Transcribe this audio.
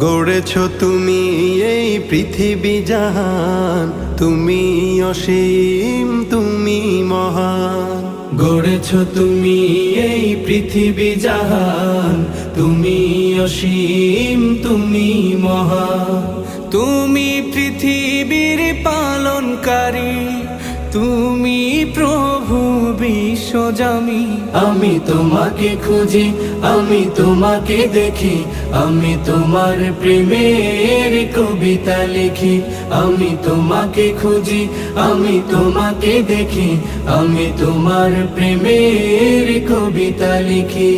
গড়েছ তুমি এই পৃথিবী জাহান, তুমি অসীম, তুমি মহান। গড়েছ তুমি এই পৃথিবী জাহান, তুমি অসীম, তুমি মহান। তুমি পৃথিবীর পালনকারী, তুমি প্রভু বিশ্বজামি। আমি তোমাকে খুঁজি, আমি তোমাকে দেখি, আমি তোমার প্রেমের কবিতা লিখি। আমি তোমাকে খুঁজি, আমি তোমাকে দেখি, আমি তোমার প্রেমের কবিতা লিখি।